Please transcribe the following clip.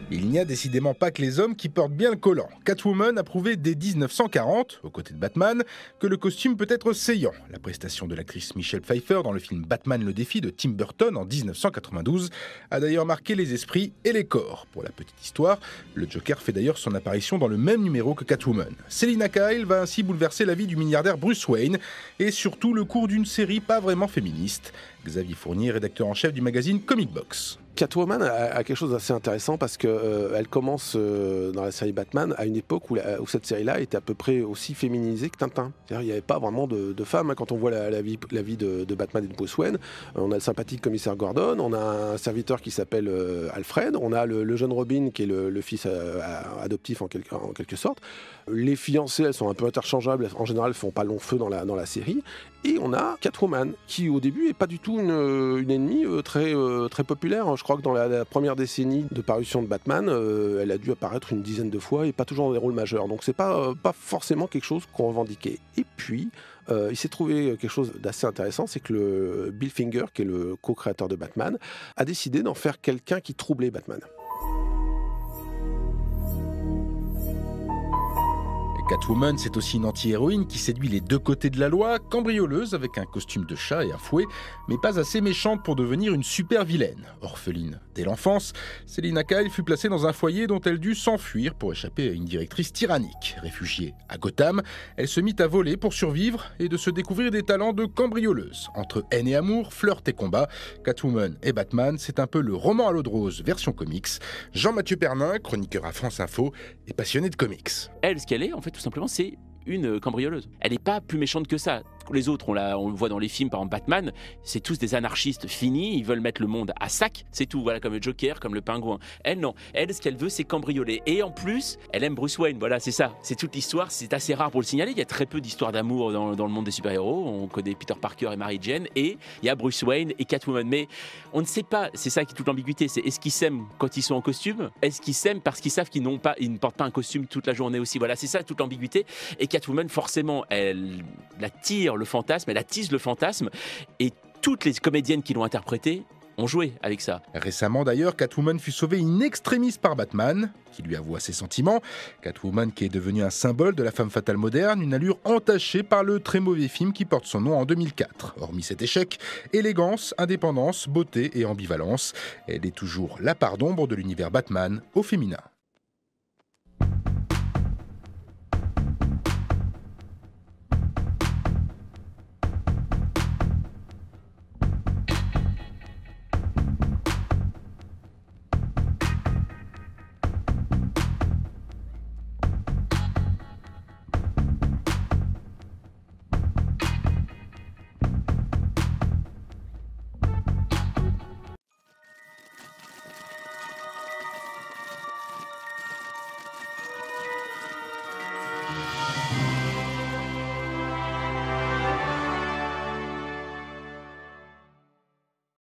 Il n'y a décidément pas que les hommes qui portent bien le collant. Catwoman a prouvé dès 1940, aux côtés de Batman, que le costume peut être saillant. La prestation de l'actrice Michelle Pfeiffer dans le film Batman le défi de Tim Burton en 1992 a d'ailleurs marqué les esprits et les corps. Pour la petite histoire, le Joker fait d'ailleurs son apparition dans le même numéro que Catwoman. Selina Kyle va ainsi bouleverser la vie du milliardaire Bruce Wayne et surtout le cours d'une série pas vraiment féministe. Xavier Fournier, rédacteur en chef du magazine Comic Box. Catwoman a quelque chose d'assez intéressant parce qu'elle commence dans la série Batman à une époque où cette série-là était à peu près aussi féminisée que Tintin. C'est-à-dire qu'il n'y avait pas vraiment de femmes. Quand on voit la vie de Batman et de Bruce Wayne, on a le sympathique commissaire Gordon, on a un serviteur qui s'appelle Alfred, on a le jeune Robin qui est le fils adoptif en quelque sorte. Les fiancées, elles sont un peu interchangeables, en général, elles font pas long feu dans la série. Et on a Catwoman, qui au début est pas du tout une ennemie très populaire. Je crois que dans la première décennie de parution de Batman, elle a dû apparaître une dizaine de fois et pas toujours dans des rôles majeurs. Donc c'est pas forcément quelque chose qu'on revendiquait. Et puis, il s'est trouvé quelque chose d'assez intéressant, c'est que le Bill Finger, qui est le co-créateur de Batman, a décidé d'en faire quelqu'un qui troublait Batman. Catwoman, c'est aussi une anti-héroïne qui séduit les deux côtés de la loi, cambrioleuse avec un costume de chat et un fouet, mais pas assez méchante pour devenir une super vilaine. Orpheline dès l'enfance, Selina Kyle fut placée dans un foyer dont elle dut s'enfuir pour échapper à une directrice tyrannique. Réfugiée à Gotham, elle se mit à voler pour survivre et de se découvrir des talents de cambrioleuse. Entre haine et amour, flirt et combat, Catwoman et Batman, c'est un peu le roman à l'eau de rose version comics. Jean-Mathieu Pernin, chroniqueur à France Info et passionné de comics. Elle, ce qu'elle est, en fait, tout simplement, c'est une cambrioleuse. Elle n'est pas plus méchante que ça. Les autres, on le voit dans les films, par exemple Batman, c'est tous des anarchistes finis, ils veulent mettre le monde à sac, c'est tout, voilà, comme le Joker, comme le Pingouin. Elle, non. Elle, ce qu'elle veut, c'est cambrioler. Et en plus, elle aime Bruce Wayne, voilà, c'est ça. C'est toute l'histoire, c'est assez rare pour le signaler. Il y a très peu d'histoires d'amour dans le monde des super-héros. On connaît Peter Parker et Mary Jane, et il y a Bruce Wayne et Catwoman. Mais on ne sait pas, c'est ça qui est toute l'ambiguïté, c'est est-ce qu'ils s'aiment quand ils sont en costume? Est-ce qu'ils s'aiment parce qu'ils savent qu'ils ne portent pas un costume toute la journée aussi? Voilà, c'est ça toute l'ambiguïté. Et Catwoman, forcément, elle attire le fantasme, elle attise le fantasme, et toutes les comédiennes qui l'ont interprétée ont joué avec ça. Récemment d'ailleurs, Catwoman fut sauvée in extremis par Batman, qui lui avoua ses sentiments. Catwoman qui est devenue un symbole de la femme fatale moderne, une allure entachée par le très mauvais film qui porte son nom en 2004. Hormis cet échec, élégance, indépendance, beauté et ambivalence, elle est toujours la part d'ombre de l'univers Batman au féminin.